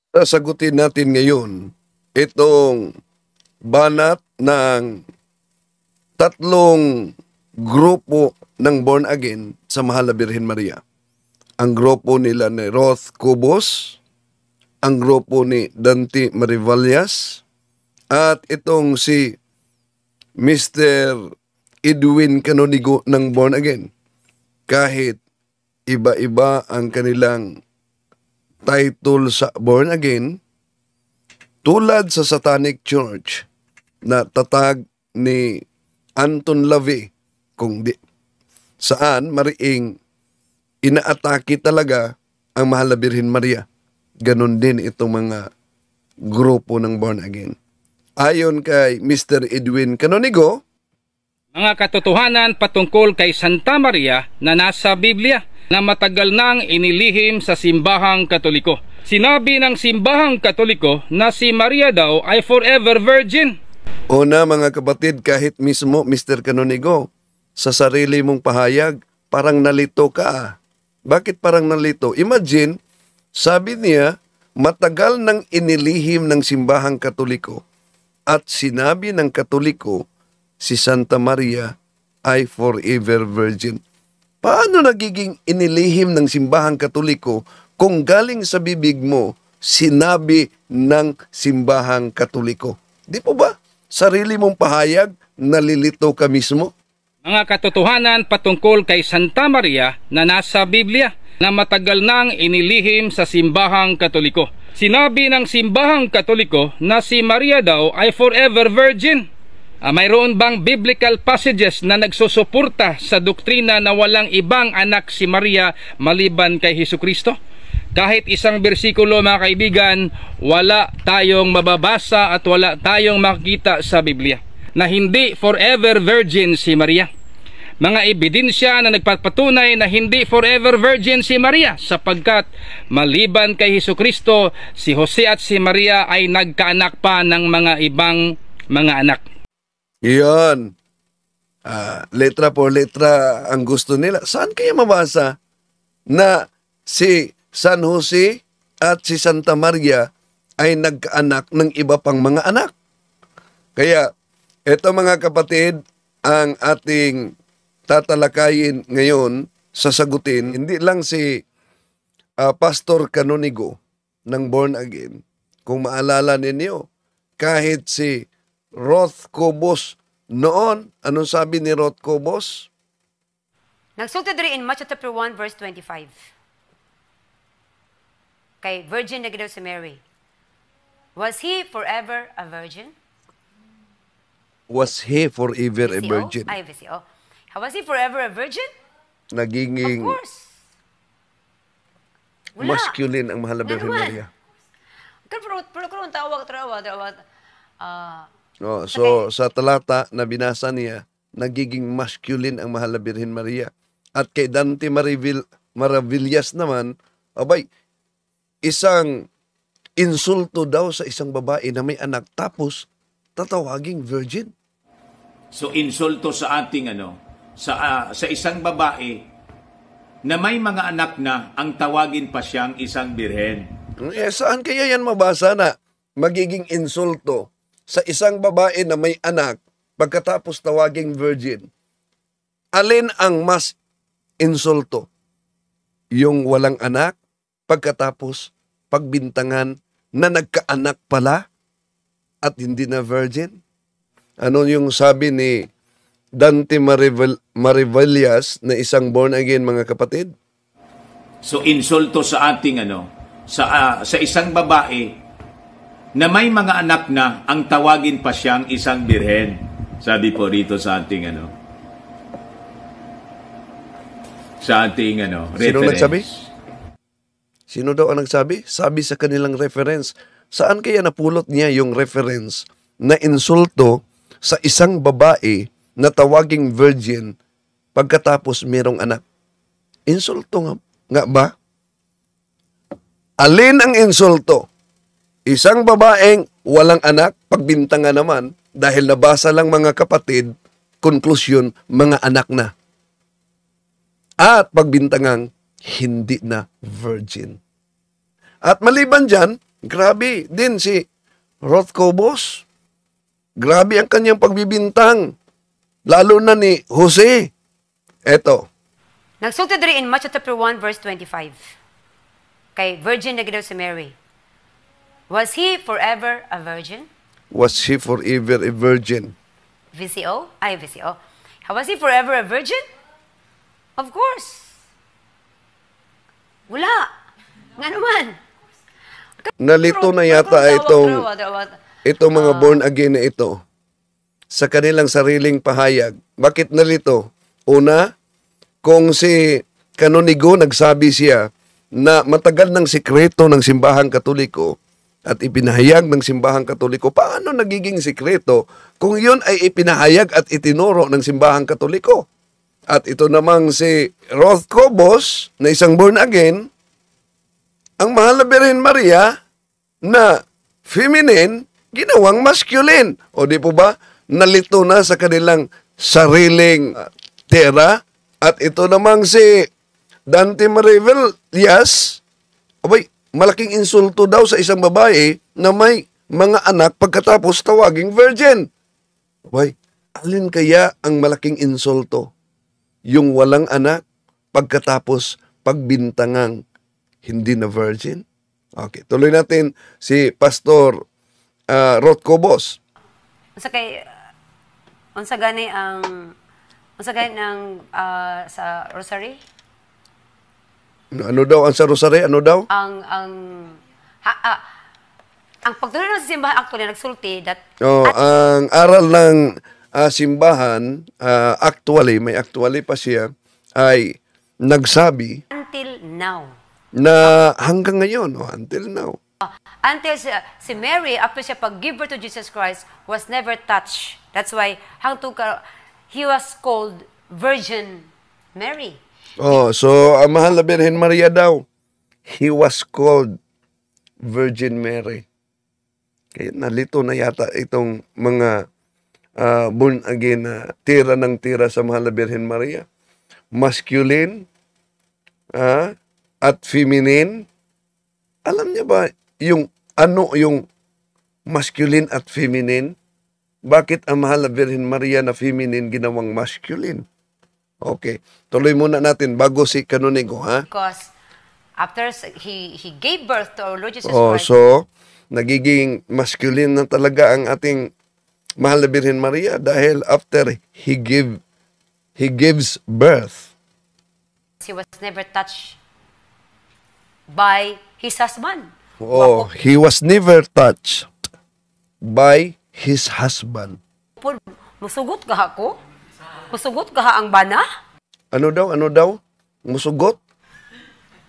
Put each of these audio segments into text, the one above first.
Sasagutin natin ngayon itong banat ng tatlong grupo ng born again sa Mahal na Birhen Maria. Ang grupo nila ni Roth Cobos, ang grupo ni Dante Marivallas, at itong si Mr. Edwin Canonigo ng born again. Kahit iba-iba ang kanilang title sa born again, tulad sa Satanic Church na tatag ni Anton LaVey, kung di saan mariing inaatake talaga ang Mahal na Birhen Maria. Ganon din itong mga grupo ng born again. Ayon kay Mr. Edwin Canonigo, mga katotohanan patungkol kay Santa Maria na nasa Biblia na matagal nang inilihim sa simbahang Katoliko. Sinabi ng simbahang Katoliko na si Maria daw ay forever virgin. Una mga kapatid, kahit mismo Mr. Canonigo, sa sarili mong pahayag, parang nalito ka. Bakit parang nalito? Imagine, sabi niya, matagal nang inilihim ng simbahang Katoliko at sinabi ng Katoliko, si Santa Maria ay forever virgin. Paano nagiging inilihim ng simbahang Katoliko kung galing sa bibig mo, sinabi ng simbahang Katoliko? Di po ba? Sarili mong pahayag, nalilito ka mismo? Mga katotohanan patungkol kay Santa Maria na nasa Biblia na matagal nang inilihim sa simbahang Katoliko. Sinabi ng simbahang Katoliko na si Maria daw ay forever virgin. Mayroon bang biblical passages na nagsusuporta sa doktrina na walang ibang anak si Maria maliban kay Hesukristo? Kahit isang bersikulo mga kaibigan, wala tayong mababasa at wala tayong makikita sa Biblia na hindi forever virgin si Maria. Mga ebidensya na nagpapatunay na hindi forever virgin si Maria sapagkat maliban kay Hesukristo, si Jose at si Maria ay nagkaanak pa ng mga ibang mga anak. Iyon. Letra por letra ang gusto nila. Saan kaya mabasa na si San Jose at si Santa Maria ay nagkaanak ng iba pang mga anak? Kaya, eto mga kapatid, ang ating tatalakayin ngayon, sasagutin, hindi lang si Pastor Canonigo ng Born Again. Kung maalala ninyo, kahit si Roth Cobos noon, anong sabi ni Roth Cobos? Nagsulti diri in Matthew chapter 1 verse 25. Kay virgin na gidaw si Mary. Was he forever a virgin? Was he forever a VCO? virgin? Ay, VCO. Was he forever a virgin? Nagiging Of course. Wala. masculine ang Mahal na Birhen Maria. Pero kung tawag. So, sa talata na binasa niya, nagiging masculine ang Mahal na Birhen Maria. At kay Dante Marivallas naman, abay, isang insulto daw sa isang babae na may anak tapos tatawaging virgin. So insulto sa ating sa isang babae na may mga anak na ang tawagin pa siyang isang birhen. Saan kaya yan mabasa na magiging insulto sa isang babae na may anak pagkatapos tawaging virgin? Alin ang mas insulto? Yung walang anak pagkatapos pagbintangan na nagkaanak pala at hindi na virgin? Ano yung sabi ni Dante Marivallas na isang born again mga kapatid? So insulto sa ating sa isang babae na may mga anak na ang tawagin pa siyang isang birhen. Sabi po rito sa ating reference. Sino nagsabi? Sino daw ang nagsabi? Sabi sa kanilang reference. Saan kaya napulot niya yung reference na insulto sa isang babae na tawaging virgin pagkatapos merong anak? Insulto nga ba? Alin ang insulto? Isang babaeng walang anak, pagbintangan naman, dahil nabasa lang mga kapatid, konklusyon, mga anak na. At pagbintangang, hindi na virgin. At maliban dyan, Grabe din si Ruth Cobos. Grabe ang kanyang pagbibintang. Lalo na ni Jose. Eto. Nagsulti diri in Matthew chapter 1 verse 25. Kay virgin na gid daw si Mary. Was he forever a virgin? Was he forever a virgin? VCO? Ay, VCO. Was he forever a virgin? Of course. Wala. Nga naman. Nalito na yata itong mga born again na ito sa kanilang sariling pahayag. Bakit nalito? Una, kung si Canonigo nagsabi siya na matagal ng sikreto ng simbahang Katoliko at ipinahayag ng simbahang Katoliko, paano nagiging sikreto kung yun ay ipinahayag at itinuro ng simbahang Katoliko? At ito namang si Ruth Cobos na isang born again, ang mahal na Birhen Maria na feminine, ginawang masculine. O di po ba, nalito na sa kanilang sariling tera. At ito namang si Dante Marivallias, abay, malaking insulto daw sa isang babae na may mga anak pagkatapos tawaging virgin. Abay, alin kaya ang malaking insulto? Yung walang anak pagkatapos pagbintangang hindi na virgin? Okay, tuloy natin si Pastor Ruth Cobos. Unsa gani ang sa rosary? Ano daw ang sa rosary? Ano daw? Ang pagtuloy ng simbahan actually nagsulti that ang aral ng simbahan actually pa siya ay nagsabi until now. Na hanggang ngayon, until now. Until si Mary, after siya pag-give birth to Jesus Christ, was never touched. That's why he was called Virgin Mary. So ang mahal na Birhen Maria daw, he was called Virgin Mary. Kaya nalito na yata itong mga born again na tira ng tira sa mahal na Birhen Maria. Masculine, at feminine. Alam niya ba yung masculine at feminine? Bakit ang mahal na Birhen Maria na feminine ginawang masculine? Okay, tuloy muna natin bago si Canonigo, ha? Because after he gave birth to our Lord Jesus Christ. So nagiging masculine na talaga ang ating mahal na Birhen Maria dahil after he gives birth. He was never touched by his husband. He was never touched by his husband. Musugot ka ako? Musugot ka ang bana? Ano daw? Musugot?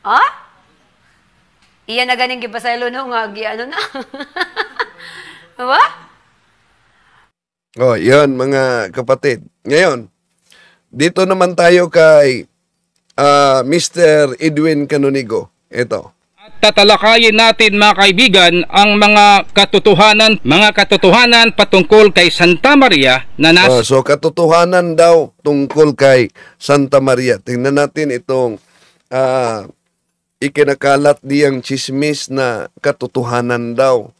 Ha? Iyan na ganing gipasaylo no nga ano na. Diba? Yan mga kapatid. Ngayon, dito naman tayo kay Mr. Edwin Canonigo. Ito. At tatalakayin natin mga kaibigan ang mga katotohanan patungkol kay Santa Maria na so katotohanan daw tungkol kay Santa Maria. Tingnan natin itong ikinakalat diyang chismis na katotohanan daw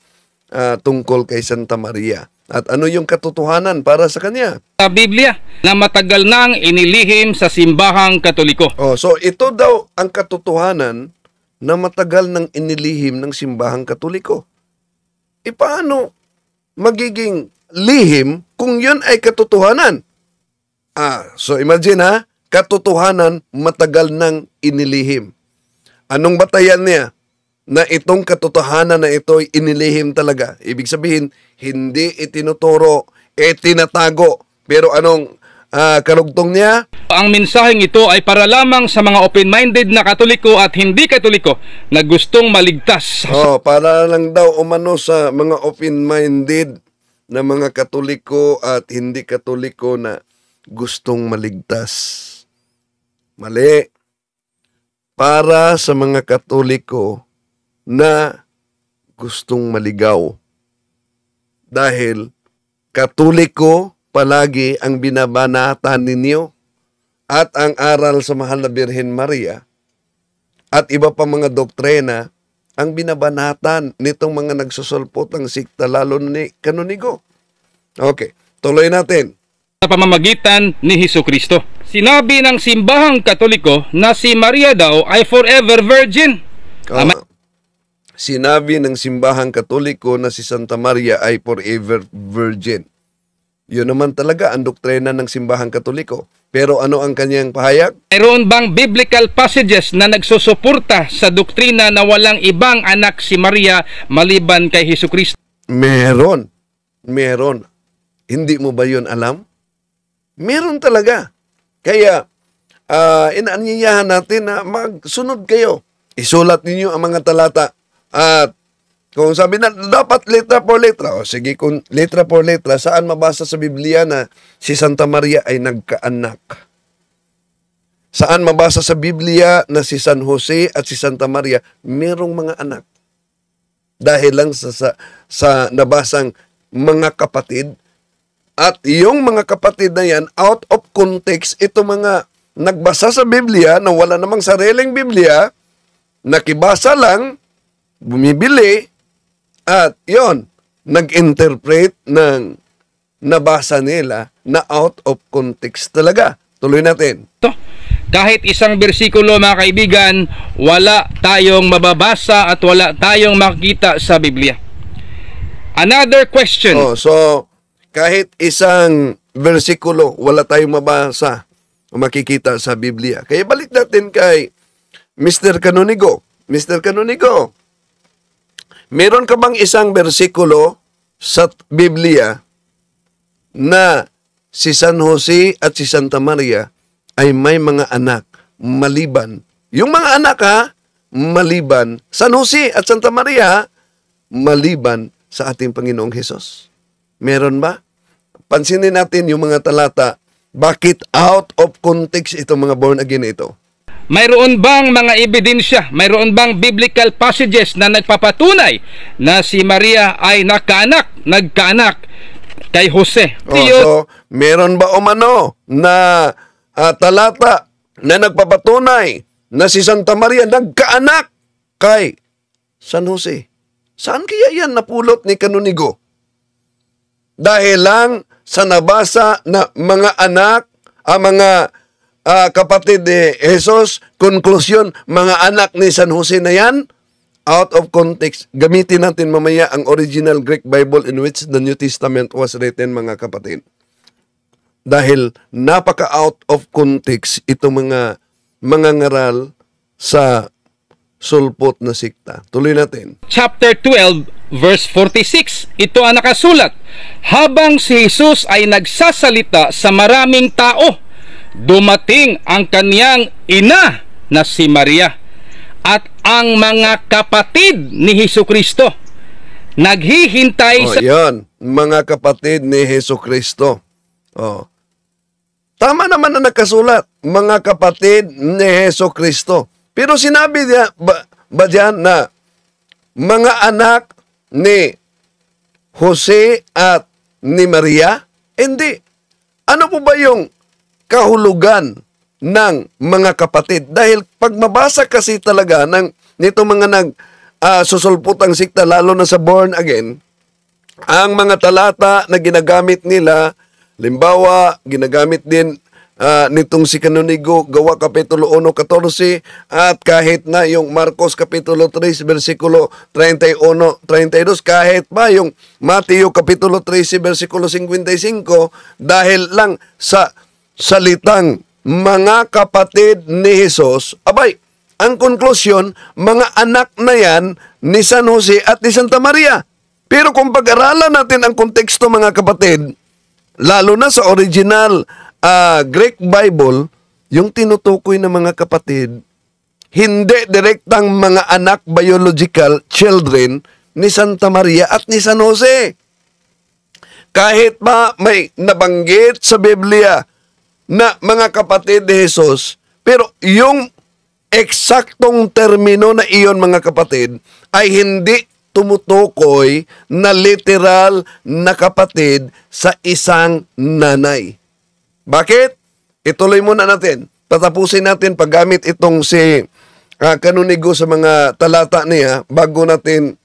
tungkol kay Santa Maria. At ano yung katotohanan para sa kanya? Sa Biblia na matagal nang inilihim sa simbahang Katoliko. So ito daw ang katotohanan na matagal nang inilihim ng simbahang Katoliko. Paano magiging lihim kung yun ay katotohanan? So imagine katotohanan matagal nang inilihim. Anong batayan niya na itong katotohanan na ito ay inilihim talaga? Ibig sabihin, hindi itinuturo, tinatago. Pero anong karugtong niya? Ang mensaheng ito ay para lamang sa mga open-minded na Katoliko at hindi Katoliko na gustong maligtas. Para lang daw umano sa mga open-minded na mga Katoliko at hindi Katoliko na gustong maligtas. Mali. Para sa mga Katoliko na gustong maligaw. Dahil Katoliko palagi ang binabanatan ninyo at ang aral sa mahal na Birhen Maria at iba pa mga doktrina ang binabanatan nitong mga nagsusulpot ng sikta, lalo ni Canonigo. Okay, tuloy natin. Sa pamamagitan ni Hesukristo. Sinabi ng simbahang Katoliko na si Maria daw ay forever virgin. Sinabi ng simbahang Katoliko na si Santa Maria ay forever virgin. Yun naman talaga ang doktrina ng simbahang Katoliko. Pero ano ang kanyang pahayag? Mayroon bang biblical passages na nagsusuporta sa doktrina na walang ibang anak si Maria maliban kay Hesukristo? Meron. Hindi mo ba yun alam? Meron talaga. Kaya, inaanyayahan natin na magsunod kayo. Isulat ninyo ang mga talata. At kung sabi na, dapat letra por letra. O sige, kung letra por letra, saan mabasa sa Biblia na si Santa Maria ay nagkaanak? Saan mabasa sa Biblia na si San Jose at si Santa Maria merong mga anak? Dahil lang sa nabasang mga kapatid. At yung mga kapatid na yan, out of context, ito mga nagbasa sa Biblia na wala namang sariling Biblia, nakibasa lang, bumibili, at yon nag-interpret ng nabasa nila na out of context talaga. Tuloy natin. Kahit isang bersikulo, mga kaibigan, wala tayong mababasa at wala tayong makikita sa Biblia. Another question. So, kahit isang bersikulo, wala tayong mabasa o makikita sa Biblia. Kaya balik natin kay Mr. Canonigo. Mr. Canonigo, meron ka bang isang bersikulo sa Biblia na si San Jose at si Santa Maria ay may mga anak maliban? Yung mga anak maliban. San Jose at Santa Maria maliban sa ating Panginoong Hesus. Meron ba? Pansinin natin yung mga talata. Bakit out of context itong mga born again ito? Mayroon bang mga ebidensya? Mayroon bang biblical passages na nagpapatunay na si Maria ay nagkaanak kay Jose? So, meron ba umano na talata na nagpapatunay na si Santa Maria nagkaanak kay San Jose? Saan kaya yan napulot ni Canonigo? Dahil lang sa nabasa na mga anak, mga kapatid ni Jesus, konklusyon, mga anak ni San Jose na yan, out of context. Gamitin natin mamaya ang original Greek Bible in which the New Testament was written, mga kapatid. Dahil napaka-out of context ito mga ngaral sa sulpot na sikta. Tuloy natin. Chapter 12, verse 46. Ito ang nakasulat. Habang si Jesus ay nagsasalita sa maraming tao, dumating ang kaniyang ina na si Maria at ang mga kapatid ni Hesukristo naghihintay sa... Yan, mga kapatid ni Hesukristo. Tama naman na nakasulat, mga kapatid ni Hesukristo. Pero sinabi niya ba diyan na mga anak ni Jose at ni Maria? Hindi. Ano po ba yung kahulugan ng mga kapatid? Dahil pag mabasa kasi talaga nito mga susulputang sikta, lalo na sa born again, ang mga talata na ginagamit nila, limbawa, ginagamit din nitong si Canonigo, Gawa Kapitulo 1:14, at kahit na yung Marcos Kapitulo 3, versikulo 31, 32, kahit pa yung Mateo Kapitulo 13, versikulo 55, dahil lang sa salitang mga kapatid ni Jesus, abay, ang konklusyon, mga anak na yan ni San Jose at ni Santa Maria. Pero kung pag-aralan natin ang konteksto, mga kapatid, lalo na sa original Greek Bible, yung tinutukoy ng mga kapatid, hindi direktang mga anak, biological children ni Santa Maria at ni San Jose. Kahit pa may nabanggit sa Biblia na mga kapatid ni Jesus, pero yung eksaktong termino na iyon, mga kapatid, ay hindi tumutukoy na literal na kapatid sa isang nanay. Bakit? Ituloy muna natin. Tatapusin natin paggamit itong si kanunigo sa mga talata niya bago natin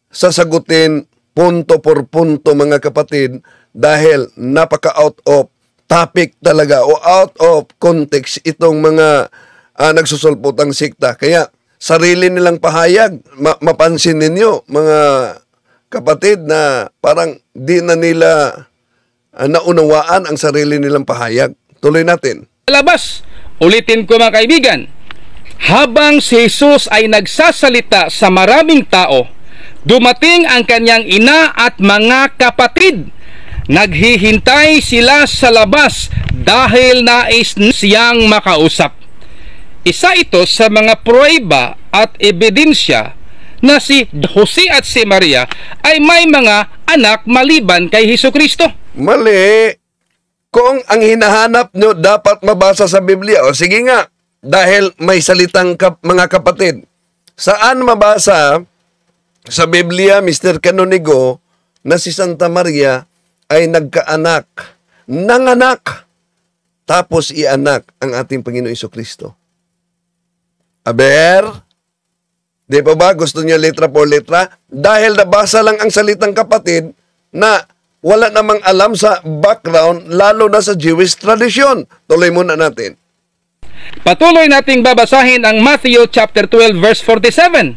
sasagutin punto por punto, mga kapatid, dahil napaka-out of topic talaga o out of context itong mga nagsusulpotang sikta. Kaya sarili nilang pahayag, mapansin ninyo, mga kapatid, na parang di na nila naunawaan ang sarili nilang pahayag. Tuloy natin. Labas, ulitin ko mga kaibigan, habang si Jesus ay nagsasalita sa maraming tao, dumating ang kanyang ina at mga kapatid. Naghihintay sila sa labas dahil nais siyang makausap. Isa ito sa mga pruweba at ebidensya na si Jose at si Maria ay may mga anak maliban kay Hesukristo. Mali. Kung ang hinahanap nyo dapat mabasa sa Biblia, o sige nga, dahil may salitang mga kapatid. Saan mabasa sa Biblia, Mr. Canonigo, na si Santa Maria ay nagkaanak, nanganak, tapos ianak ang ating Panginoon Hesukristo? Aber, di pa ba gusto niyo letra por letra? Dahil nabasa lang ang salitang kapatid na wala namang alam sa background, lalo na sa Jewish tradisyon. Tuloy muna natin. Patuloy nating babasahin ang Matthew chapter 12 verse 47.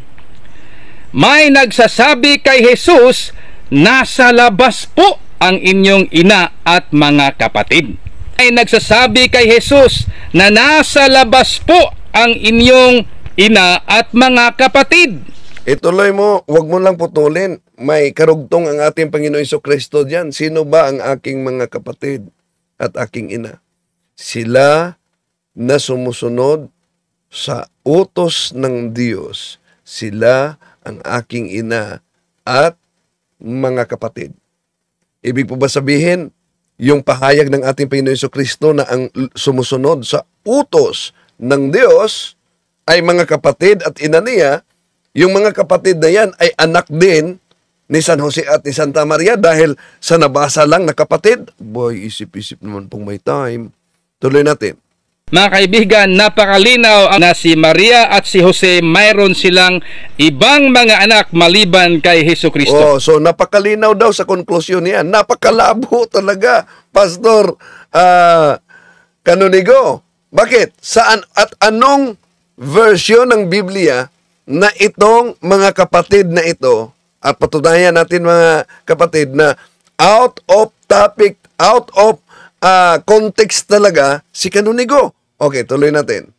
May nagsasabi kay Jesus, nasa labas po ang inyong ina at mga kapatid. May nagsasabi kay Jesus na nasa labas po ang inyong ina at mga kapatid. Ituloy mo, wag mo lang putulin. May karugtong ang ating Panginoon Hesukristo diyan. Sino ba ang aking mga kapatid at aking ina? Sila na sumusunod sa utos ng Diyos. Sila ang aking ina at mga kapatid. Ibig po ba sabihin, yung pahayag ng ating Panginoon Hesukristo na ang sumusunod sa utos ng Diyos ay mga kapatid at ina niya, yung mga kapatid na yan ay anak din ni San Jose at ni Santa Maria dahil sa nabasa lang na kapatid. Boy, isip-isip naman pong may time. Tuloy natin. Mga kaibigan, napakalinaw na si Maria at si Jose mayroon silang ibang mga anak maliban kay Hesukristo. Oh, so napakalinaw daw sa konklusyon niya. Napakalabo talaga, Pastor Canonigo. Bakit? Saan at anong version ng Biblia na itong mga kapatid na ito, at patunayan natin mga kapatid na out of topic, out of context talaga si Canonigo. Okay, tuloy natin.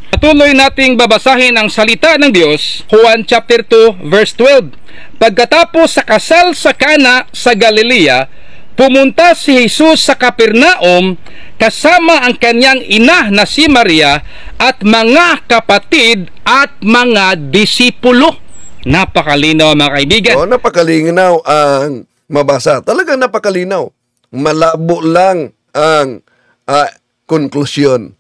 Patuloy nating babasahin ang salita ng Diyos, Juan chapter 2 verse 12. Pagkatapos sa kasal sa Cana sa Galilea, pumunta si Jesus sa Capernaum kasama ang kanyang ina na si Maria at mga kapatid at mga disipulo. Napakalinaw mga kaibigan. Oh, napakalinaw ang mabasa. Talagang napakalinaw. Malabo lang ang konklusyon.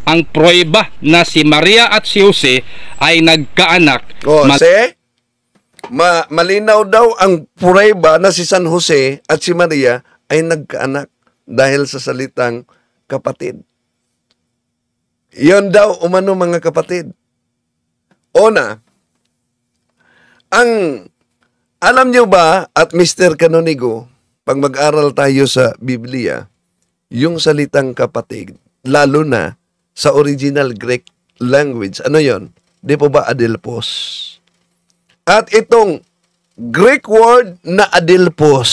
Ang pruweba na si Maria at si Jose ay nagkaanak. Oh, malinaw daw ang pruweba na si San Jose at si Maria ay nagkaanak dahil sa salitang kapatid. Yon daw umano mga kapatid. Una, alam nyo ba at Mr. Canonigo, pag mag-aral tayo sa Biblia, yung salitang kapatid, lalo na sa original Greek language, ano yon? Di po ba adelpos? At itong Greek word na adelpos,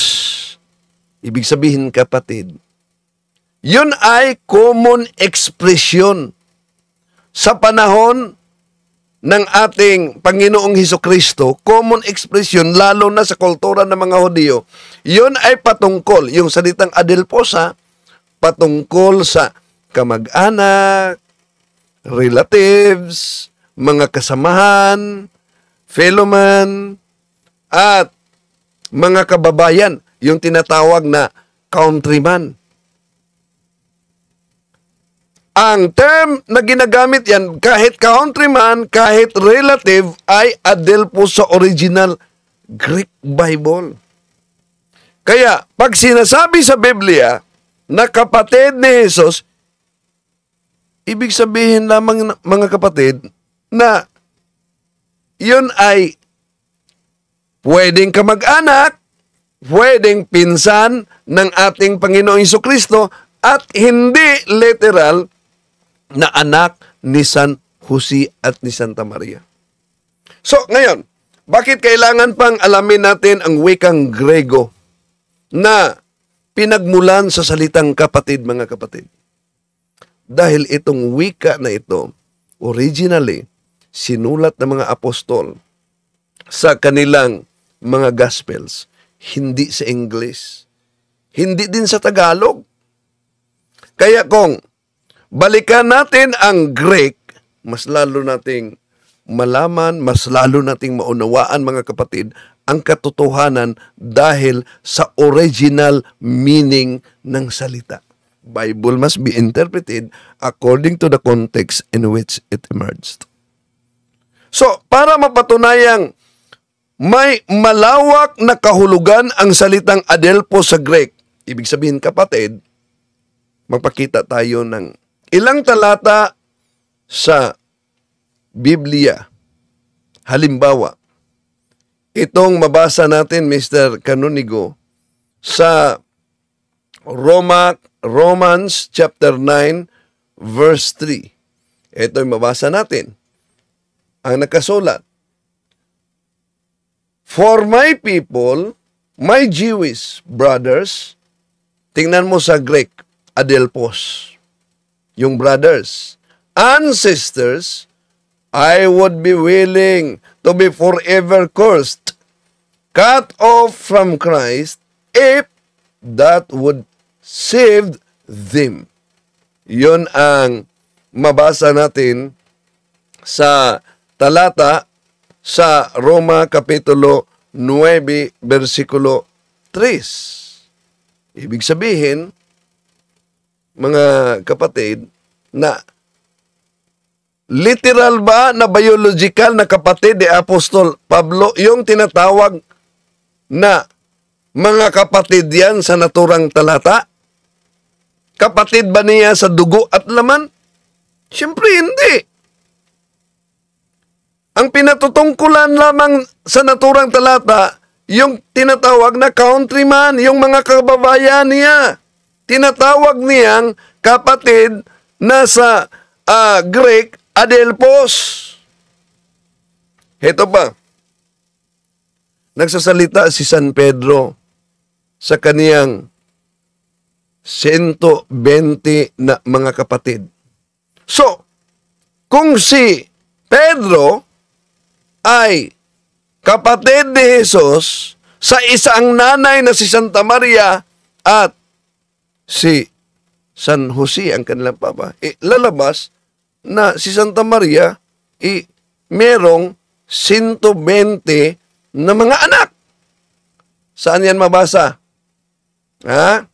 ibig sabihin kapatid, yun ay common expression sa panahon ng ating Panginoong Hesukristo, common expression, lalo na sa kultura ng mga Hudyo, yun ay patungkol, yung salitang adelpos patungkol sa kamag-anak, relatives, mga kasamahan, fellowman, at mga kababayan, yung tinatawag na countryman. Ang term na ginagamit yan, kahit countryman, kahit relative, ay adelpos sa original Greek Bible. Kaya, pag sinasabi sa Biblia na kapatid ni Jesus, ibig sabihin lamang mga kapatid na yun ay pwedeng kamag-anak, pwedeng pinsan ng ating Panginoong Jesucristo at hindi literal na anak ni San Jose at ni Santa Maria. So, ngayon, bakit kailangan pang alamin natin ang wikang Grego na pinagmulan sa salitang kapatid, mga kapatid? Dahil itong wika na ito, originally, sinulat ng mga apostol sa kanilang mga Gospels, hindi sa English, hindi din sa Tagalog. Kaya kung balikan natin ang Greek, mas lalo nating malaman, mas lalo nating maunawaan, mga kapatid, ang katotohanan dahil sa original meaning ng salita. Bible must be interpreted according to the context in which it emerged. So, para mapatunayang may malawak na kahulugan ang salitang adelpo sa Greek, ibig sabihin, kapatid, magpakita tayo ng ilang talata sa Biblia. Halimbawa, itong mabasa natin, Mr. Canonigo, sa Romans chapter 9, verse 3. Ito'y mabasa natin. Ang nakasulat, "For my people, my Jewish brothers," tingnan mo sa Greek, adelpos, yung brothers, "and sisters, I would be willing to be forever cursed, cut off from Christ, if that would save them." Yun ang mabasa natin sa talata sa Roma Kapitulo 9, versikulo 3. Ibig sabihin, mga kapatid, na literal ba na biological na kapatid ni Apostol Pablo yung tinatawag na mga kapatid yan sa naturang talata? Kapatid ba niya sa dugo at laman? Siyempre hindi. Ang pinatutungkulan lamang sa naturang talata, yung tinatawag na countryman, yung mga kababayan niya. Tinatawag niyang kapatid na sa Greek, adelpos. Ito pa, nagsasalita si San Pedro sa kaniyang 120 na mga kapatid. So, kung si Pedro ay kapatid ni Jesus sa isang nanay na si Santa Maria at si San Jose ang kanilang papa, lalabas na si Santa Maria merong 120 na mga anak. Saan yan mabasa? Ha?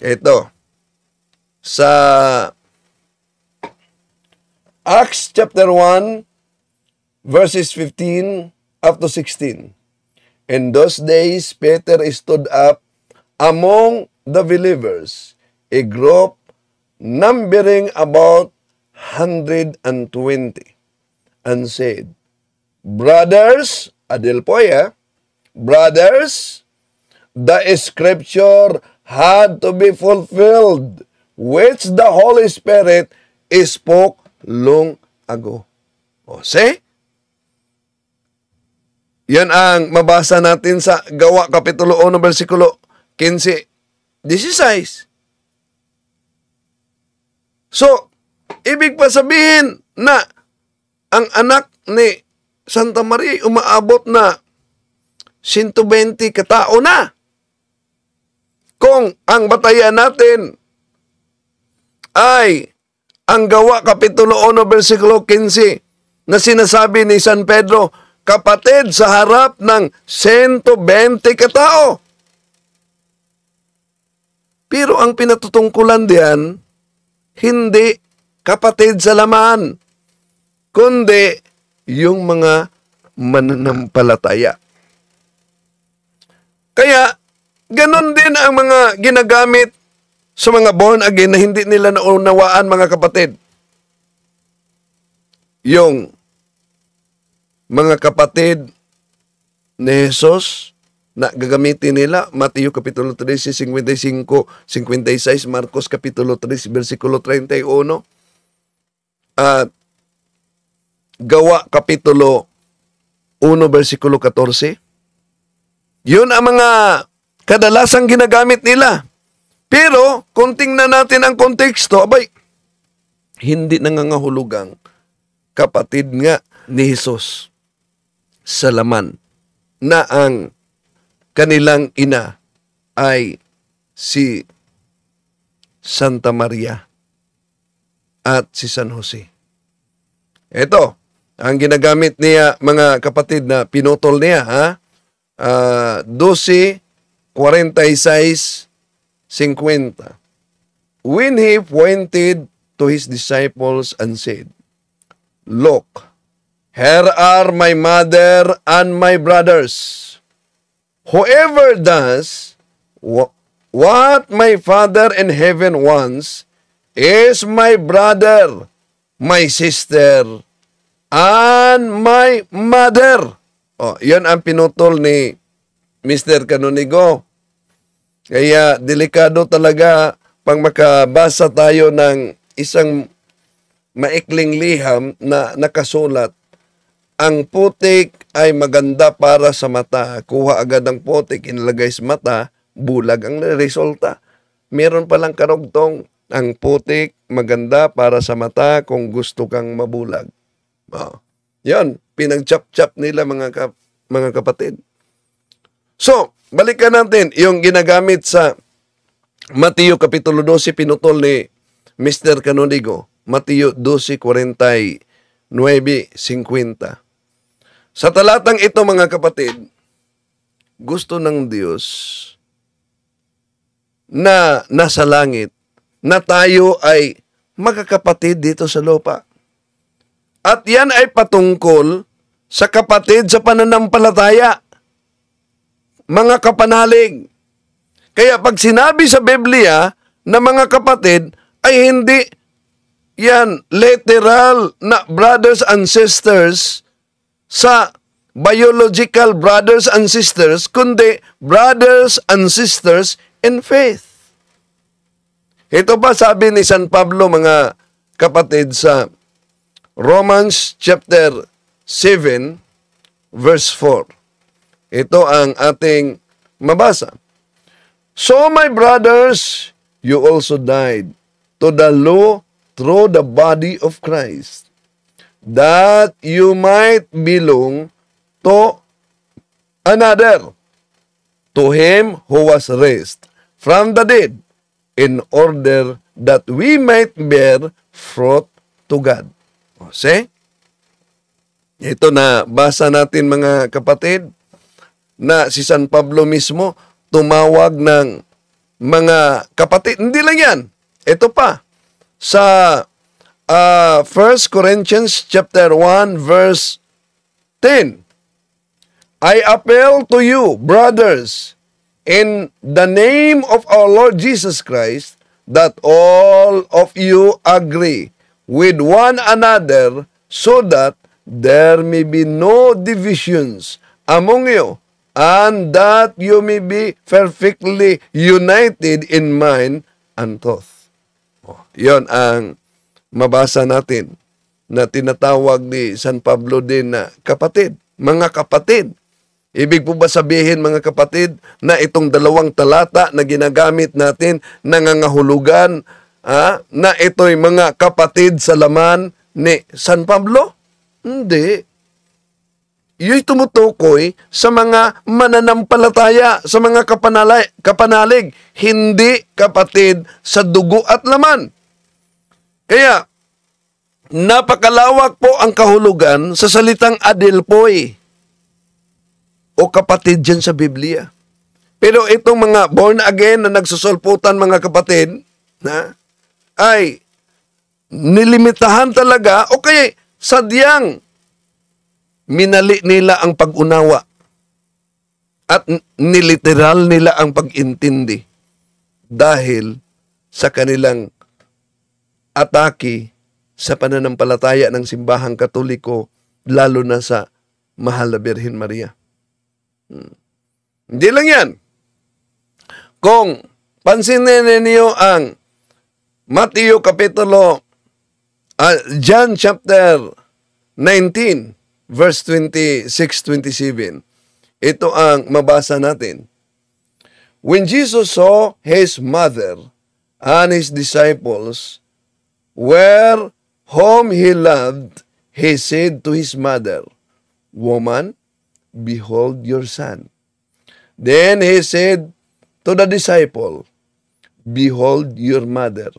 Ito. Sa Acts chapter 1, verses 15 up to 16. "In those days, Peter stood up among the believers, a group numbering about 120, and said, 'Brothers,'" adelpoia, "brothers, the scripture had to be fulfilled, which the Holy Spirit spoke long ago." O, see? Yan ang mabasa natin sa Gawa Kapitulo 1, versikulo 15, 16. So, ibig pa sabihin na ang anak ni Santa Maria umaabot na 120 katao na. Kung ang batayan natin ay ang Gawa Kapitulo 1, versikulo 15 na sinasabi ni San Pedro, kapatid sa harap ng 120 katao. Pero ang pinatutungkulan diyan, hindi kapatid sa laman, kundi yung mga mananampalataya. Kaya, ganun din ang mga ginagamit sa mga born again na hindi nila naunawaan, mga kapatid. Yung mga kapatid ni Jesus na gagamitin nila, Mateo Kapitulo 13, 55, 56, Marcos Kapitulo 3, versikulo 31, at Gawa Kapitulo 1, versikulo 14. Yun ang mga kadalasang ginagamit nila. Pero, kung tingnan natin ang konteksto, abay, hindi nangangahulugang kapatid nga ni Jesus sa laman na ang kanilang ina ay si Santa Maria at si San Jose. Ito, ang ginagamit niya, mga kapatid, na pinutol niya, 12, 46, 50. When he pointed to his disciples and said, "Look, here are my mother and my brothers. Whoever does what my Father in heaven wants is my brother, my sister, and my mother." Yan ang pinutol ni Mr. Canonigo. Kaya delikado talaga pang makabasa tayo ng isang maikling liham na nakasulat, ang putik ay maganda para sa mata. Kuha agad ang putik, inilagay sa mata, bulag ang resulta. Meron palang karugtong, ang putik maganda para sa mata kung gusto kang mabulag. Yan, pinag-chap-chap nila, mga kapatid. So, balikan natin yung ginagamit sa Mateo Kapitulo 12, pinutol ni Mr. Canonigo. Mateo 12, 49, 50. Sa talatang ito, mga kapatid, gusto ng Diyos na nasa langit na tayo ay magkakapatid dito sa lupa. At yan ay patungkol sa kapatid sa pananampalataya, mga kapanalig. Kaya pag sinabi sa Biblia na mga kapatid, ay hindi yan literal na brothers and sisters sa biological brothers and sisters, kundi brothers and sisters in faith. Ito pa sabi ni San Pablo, mga kapatid, sa Romans chapter 7, verse 4. Ito ang ating mabasa. So, my brothers, you also died to the law through the body of Christ, that you might belong to another, to him who was raised from the dead, in order that we might bear fruit to God. See? Ito na basa natin, mga kapatid, na si San Pablo mismo tumawag ng mga kapatid. Hindi lang yan. Ito pa. Sa 1 Corinthians chapter 1, verse 10. I appeal to you, brothers, in the name of our Lord Jesus Christ, that all of you agree with one another, so that there may be no divisions among you, and that you may be perfectly united in mind and thought. Yon ang mabasa natin na tinatawag ni San Pablo din na kapatid. Mga kapatid. Ibig po ba sabihin, mga kapatid, na itong dalawang talata na ginagamit natin, nangangahulugan na ito'y mga kapatid sa laman ni San Pablo? Hindi. Iyo'y tumutukoy sa mga mananampalataya, sa mga kapanalig, hindi kapatid sa dugo at laman. Kaya, napakalawak po ang kahulugan sa salitang adelphoi o kapatid dyan sa Biblia. Pero itong mga born again na nagsusulputan, mga kapatid, ay nilimitahan talaga o kaya sadyang minali nila ang pag-unawa at niliteral nila ang pag-intindi dahil sa kanilang atake sa pananampalataya ng simbahang Katoliko, lalo na sa Mahal na Birhen Maria. Hindi lang yan. Kung pansinin ninyo ang Matthew Kapitulo, John chapter 19, verse 26-27, ito ang mabasa natin. When Jesus saw his mother and his disciples were whom he loved, he said to his mother, Woman, behold your son. Then he said to the disciple, Behold your mother.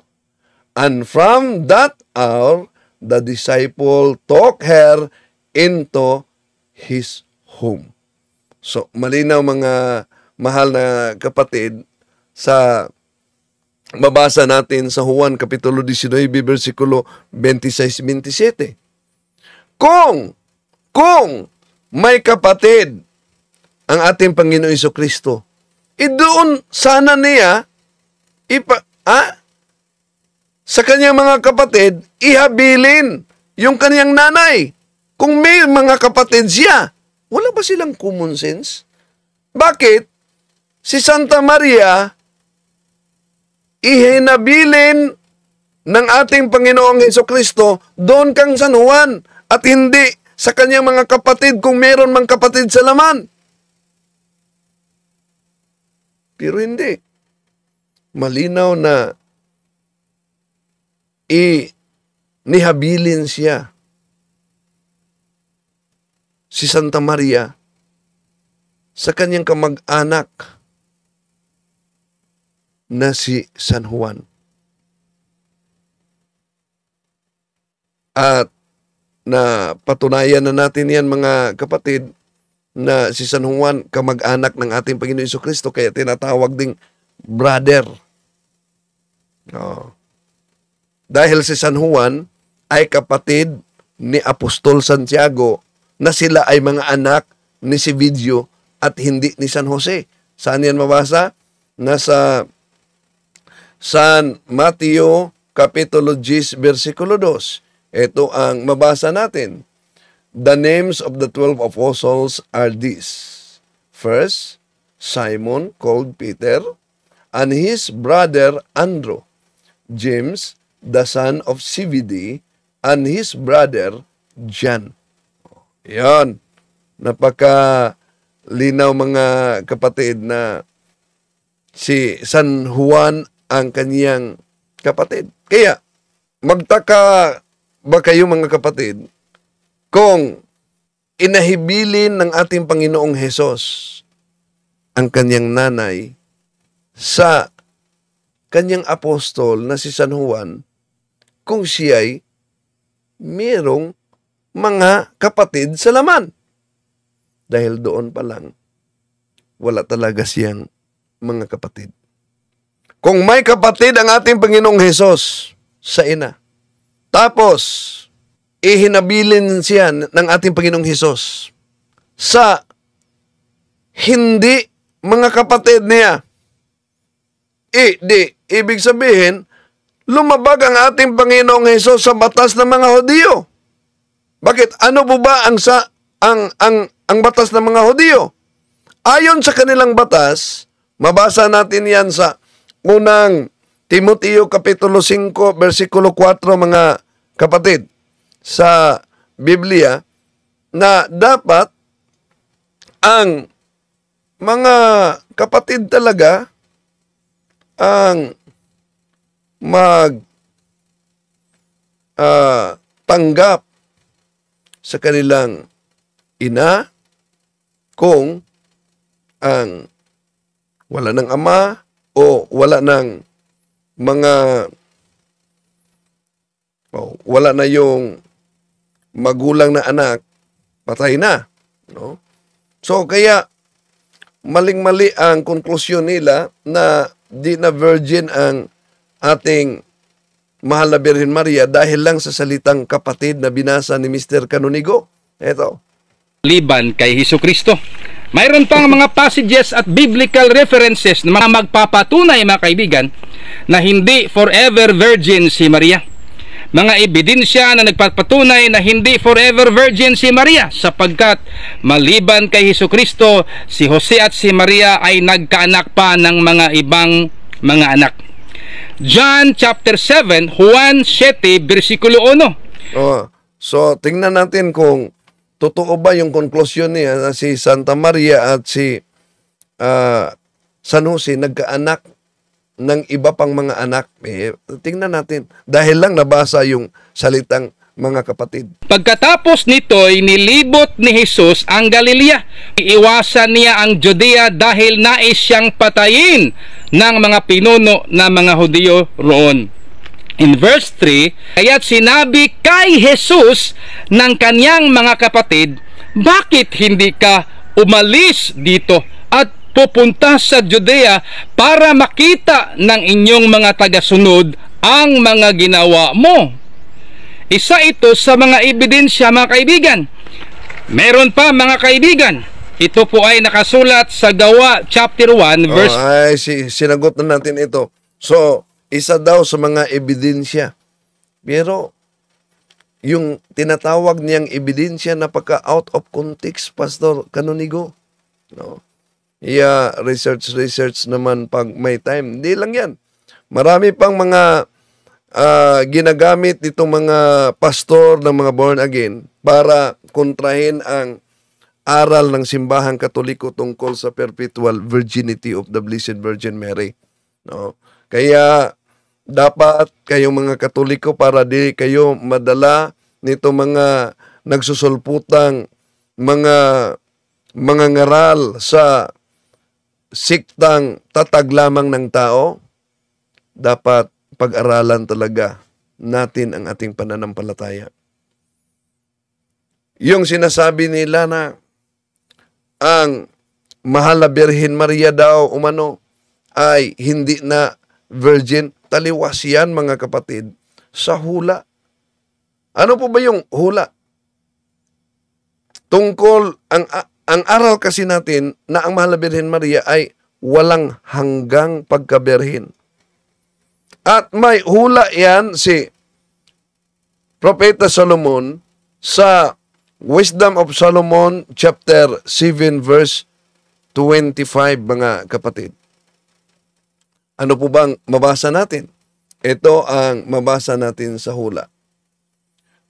And from that hour, the disciple took her into his home. So, malinaw mga mahal na kapatid, sa mabasa natin sa Juan Kapitulo 19, versikulo 26-27. Kung may kapatid ang ating Panginoon Jesucristo, doon sana niya sa kanyang mga kapatid, ihabilin yung kanyang nanay. Kung may mga kapatid siya, wala ba silang common sense? Bakit si Santa Maria ihinabilin ng ating Panginoong Jesucristo doon kang San Juan at hindi sa kanyang mga kapatid kung meron mang kapatid sa laman? Pero hindi. Malinaw na nihabilin siya si Santa Maria sa kanyang kamag-anak na si San Juan. At na patunayan na natin yan mga kapatid, na si San Juan kamag-anak ng ating Panginoon Jesucristo, kaya tinatawag ding brother. Dahil si San Juan ay kapatid ni Apostol Santiago, na sila ay mga anak ni Sividyo at hindi ni San Jose. Saan yan mabasa? Nasa San Mateo Kapitulo 10, versikulo 2. Ito ang mabasa natin. The names of the 12 apostles are these. First, Simon, called Peter, and his brother Andrew. James, the son of Zebedee, and his brother John. Yan. Napaka-linaw mga kapatid na si San Juan ang kaniyang kapatid. Kaya, magtaka ba kayo mga kapatid kung inahibilin ng ating Panginoong Hesus ang kanyang nanay sa kanyang apostol na si San Juan, kung siya'y mayroong mga kapatid sa laman? Dahil doon pa lang, wala talaga siyang mga kapatid. Kung may kapatid ang ating Panginoong Hesus sa ina, tapos ihinabilin siya ng ating Panginoong Hesus sa hindi mga kapatid niya, ibig sabihin, lumabag ang ating Panginoong Hesus sa batas ng mga Hudyo. Bakit? Ano po ba ang batas ng mga Hudyo? Ayon sa kanilang batas, mabasa natin yan sa unang Timoteo Kapitulo 5, versikulo 4, mga kapatid, sa Biblia, na dapat ang mga kapatid talaga ang tanggap sa kanilang ina kung ang wala ng ama o wala ng wala na yung magulang na anak, patay na. No? So, kaya maling-mali ang konklusyon nila na di na virgin ang ating Mahal na Birhen Maria dahil lang sa salitang kapatid na binasa ni Mr. Canonigo. Ito. Liban kay Hesukristo. Mayroon pang mga passages at biblical references na mga magpapatunay, mga kaibigan, na hindi forever virgin si Maria. Mga ebidensya na nagpapatunay na hindi forever virgin si Maria, sapagkat maliban kay Hesukristo, si Jose at si Maria ay nagkaanak pa ng mga ibang mga anak. John chapter 7, Juan 7, versikulo 1. Oh, so, tingnan natin kung totoo ba yung konklusyon niya na si Santa Maria at si San Jose nagkaanak ng iba pang mga anak. Tingnan natin. Dahil lang nabasa yung salitang mga kapatid. Pagkatapos nito'y nilibot ni Jesus ang Galilea. Iiwasan niya ang Judea dahil nais siyang patayin ng mga pinuno na mga Hudyo roon. In verse 3, kaya't sinabi kay Jesus ng kanyang mga kapatid, bakit hindi ka umalis dito at pupunta sa Judea para makita ng inyong mga tagasunod ang mga ginawa mo? Isa ito sa mga ebidensya, mga kaibigan. Meron pa, mga kaibigan. Ito po ay nakasulat sa Gawa chapter 1 verse... Sinagot na natin ito. So, isa daw sa mga ebidensya. Pero, yung tinatawag niyang ebidensya napaka out of context, Pastor Canonigo. No? Research naman pag may time. Hindi lang yan. Marami pang mga ginagamit itong mga pastor ng mga born again para kontrahin ang aral ng simbahang Katoliko tungkol sa perpetual virginity of the Blessed Virgin Mary. No? Kaya dapat kayong mga Katoliko, para di kayo madala nito mga nagsusulputang mga ngaral sa siktang tatag lamang ng tao, dapat pag-aralan talaga natin ang ating pananampalataya. Yung sinasabi nila na ang mahal na Birhen Maria daw umano ay hindi na virgin, taliwas yan, mga kapatid, sa hula. Ano po ba yung hula? Tungkol, ang aral kasi natin na ang mahal na Birhen Maria ay walang hanggang pagkabirhen. At may hula yan si Propeta Solomon sa Wisdom of Solomon chapter 7 verse 25, mga kapatid. Ano po bang mabasa natin? Ito ang mabasa natin sa hula.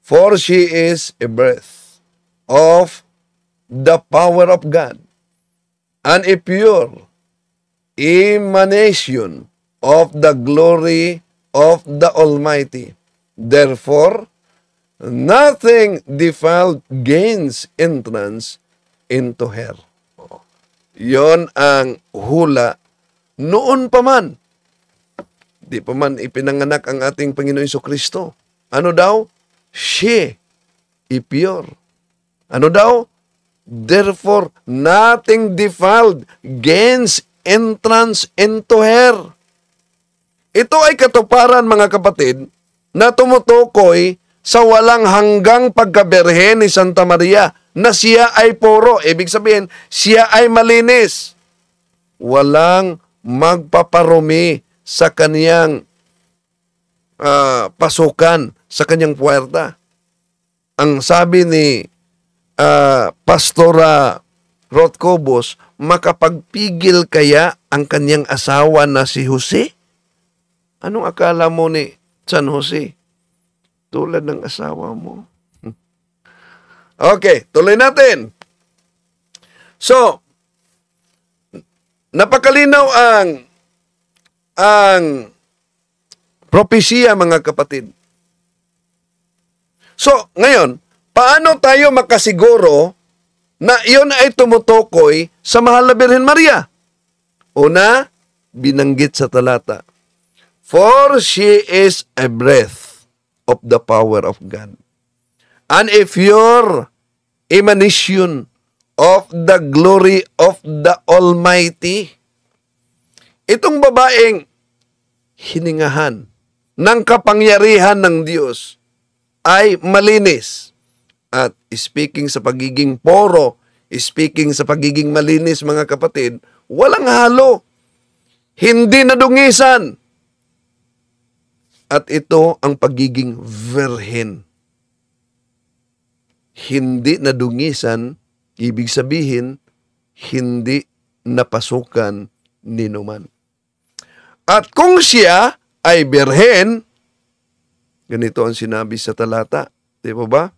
For she is a breath of the power of God, and a pure emanation of the glory of the Almighty. Therefore, nothing defiled gains entrance into her. Yon ang hula noon pa man. Di pa man ipinanganak ang ating Panginoon Jesucristo. Ano daw? She is pure. Ano daw? Therefore, nothing defiled gains entrance into her. Ito ay katuparan, mga kapatid, na tumutukoy sa walang hanggang pagkabirhen ni Santa Maria, na siya ay puro. Ibig sabihin, siya ay malinis. Walang magpaparumi sa kaniyang pasukan, sa kaniyang puwerta. Ang sabi ni Pastora Ruth Cobos, makapagpigil kaya ang kaniyang asawa na si Jose? Anong akala mo ni San Jose? Tulad ng asawa mo. Okay, tuloy natin. So, napakalinaw ang propesya, mga kapatid. So, ngayon, paano tayo makasiguro na iyon ay tumutukoy sa mahal na Birhen Maria? Una, binanggit sa talata. For she is a breath of the power of God, and a pure emanation of the glory of the Almighty. Itong babaeng hiningahan ng kapangyarihan ng Diyos ay malinis. At speaking sa pagiging poro, speaking sa pagiging malinis, mga kapatid, walang halo. Hindi nadungisan. At ito ang pagiging virhin. Hindi nadungisan, ibig sabihin, hindi napasukan ni numan. At kung siya ay birhen, ganito ang sinabi sa talata, di ba?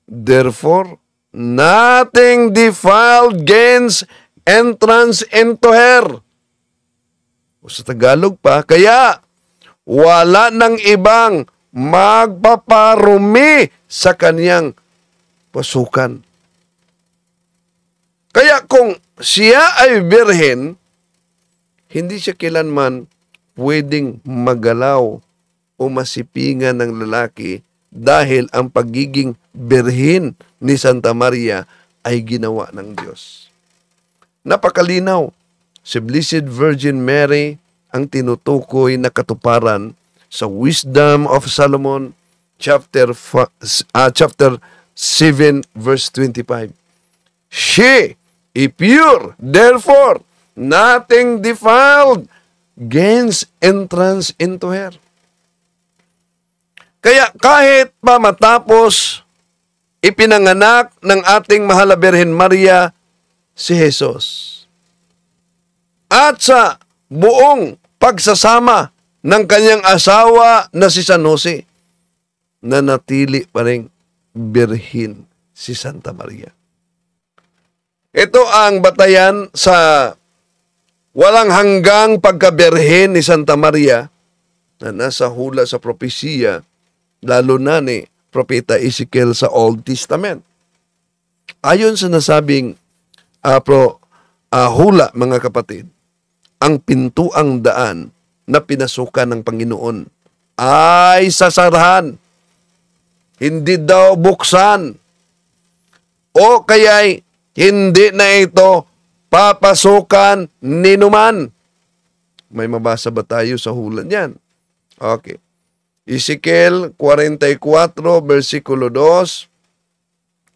Therefore, nothing defiled gains entrance into her. O sa Tagalog pa, kaya wala ng ibang magpaparumi sa kanyang pasukan. Kaya kung siya ay birhen, hindi siya kailanman pwedeng magalaw o masipingan ng lalaki dahil ang pagiging birhen ni Santa Maria ay ginawa ng Diyos. Napakalinaw, si Blessed Virgin Mary ang tinutukoy na katuparan sa Wisdom of Solomon chapter 7 verse 25. She is pure, therefore nothing defiled gains entrance into her. Kaya kahit pa matapos ipinanganak ng ating mahal na Birhen Maria si Jesus, at sa buong pagsasama ng kanyang asawa na si San Jose, nanatili pa rin birhin si Santa Maria. Ito ang batayan sa walang hanggang pagkabirhen ni Santa Maria na nasa hula sa propesiya, lalo na ni Propeta Ezekiel sa Old Testament. Ayon sa nasabing hula, mga kapatid, ang pintuang daan na pinasukan ng Panginoon ay sasarahan, hindi daw buksan, o kaya'y hindi na ito papasukan ni numan. May mabasa ba tayo sa hula niyan? Okay. Ezekiel 44, versikulo 2.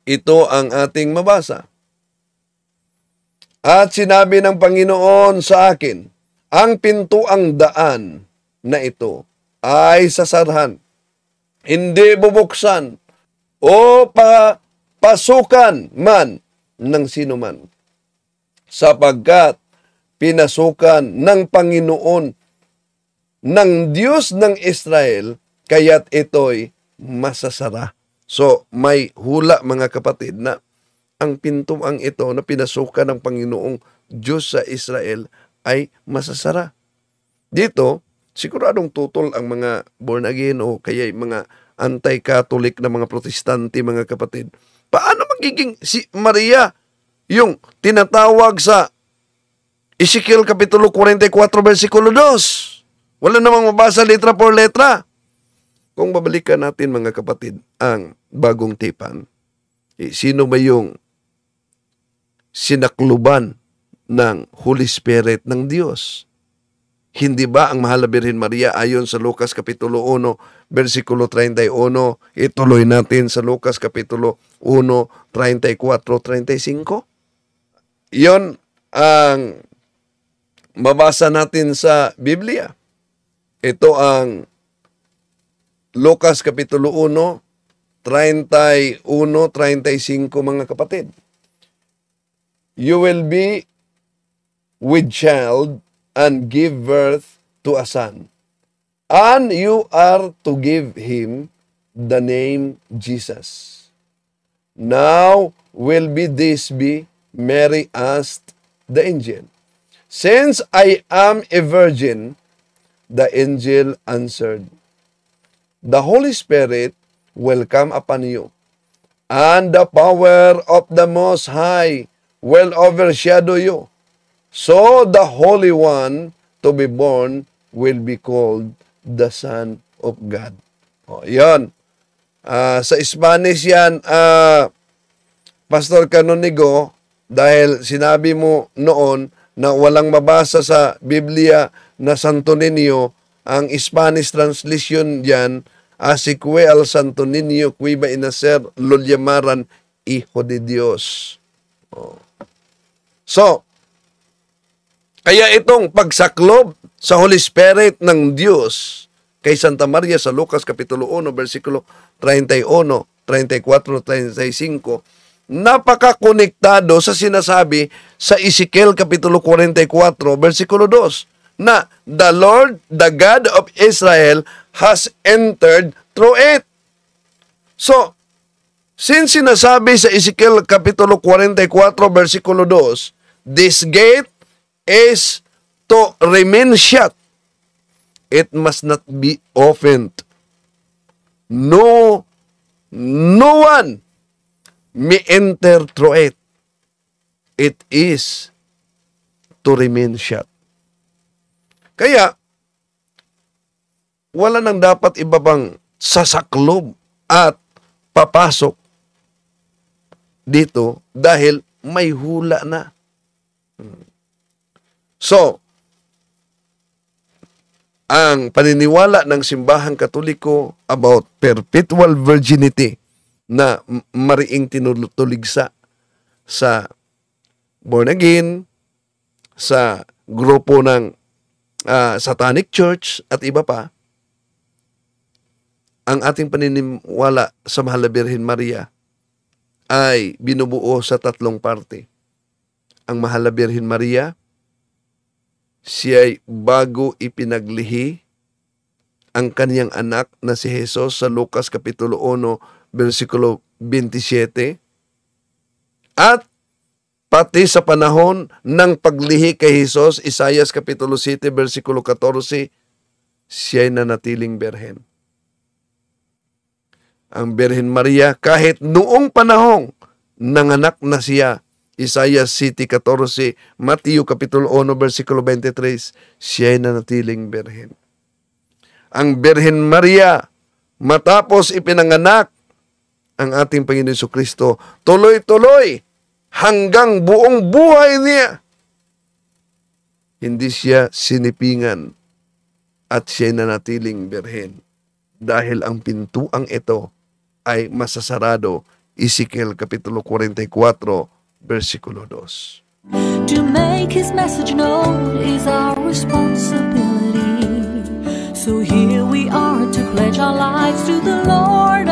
Ito ang ating mabasa. At sinabi ng Panginoon sa akin, ang pintuang daan na ito ay sasarhan, hindi bubuksan o pasukan man ng sinuman, sapagkat pinasukan ng Panginoon ng Diyos ng Israel, kaya't ito'y masasara. So, may hula, mga kapatid, na ang pintuang ito na pinasukan ng Panginoong Diyos sa Israel ay masasara. Dito, siguradong tutol ang mga born again o kaya mga anti-Catholic na mga protestante, mga kapatid. Paano magiging si Maria yung tinatawag sa Ezekiel Kapitulo 44, versikulo 2? Wala namang mabasa letra por letra. Kung babalikan natin, mga kapatid, ang bagong tipan, sino ba yung sinakluban ng Holy Spirit ng Diyos? Hindi ba ang mahal na Birhen Maria ayon sa Lucas Kapitulo 1, versikulo 31? Ituloy natin sa Lucas Kapitulo 1, 34-35. Iyon ang mabasa natin sa Biblia. Ito ang Lucas Kapitulo 1, 31-35, mga kapatid. You will be with child and give birth to a son, and you are to give him the name Jesus. Now will be this be? Mary asked the angel. Since I am a virgin, the angel answered, the Holy Spirit will come upon you, and the power of the Most High will overshadow you. So the Holy One to be born will be called the Son of God. O, yan. Sa Spanish yan, Pastor Canonigo, dahil sinabi mo noon na walang mabasa sa Biblia na Santo Niño, ang Spanish translation yan, si Cue al Santo Niño, cui va inacer, lo llamaran Hijo de Dios. So, kaya itong pagsaklob sa Holy Spirit ng Diyos kay Santa Maria sa Lucas Kapitulo 1, versikulo 31, 34, 35, napakakonektado sa sinasabi sa Ezekiel Kapitulo 44, versikulo 2, na the Lord, the God of Israel, has entered through it. So, since sinasabi sa Ezekiel Kapitulo 44, versikulo 2, this gate is to remain shut. It must not be opened. No one may enter through it. It is to remain shut. Kaya, wala nang dapat iba pang sasaklob at papasok dito dahil may hula na. So, ang paniniwala ng simbahang Katoliko about perpetual virginity na mariing tinutuligsa sa born again, sa grupo ng Satanic Church at iba pa, ang ating paniniwala sa Mahal na Birhen Maria ay binubuo sa tatlong parte. Ang Mahal na Birhen Maria, siya'y bago ipinaglihi ang kaniyang anak na si Jesus sa Lucas Kapitulo 1, versikulo 27, at pati sa panahon ng paglihi kay Jesus, Isaias Kapitulo 7, versikulo 14, siya'y nanatiling birhen. Ang Birhen Maria, kahit noong panahong nanganak na siya, Isaiah 7:14, Mateo Kapitulo 1, versikulo 23, siya'y nanatiling birhen. Ang Birhen Maria, matapos ipinanganak ang ating Panginoon Jesucristo, tuloy-tuloy hanggang buong buhay niya. Hindi siya sinipingan at siya'y nanatiling birhen dahil ang pintuang ito ay masasarado. Ezekiel Kapitulo 44, versikulo 2. To make His message known is our responsibility. So here we are to pledge our lives to the Lord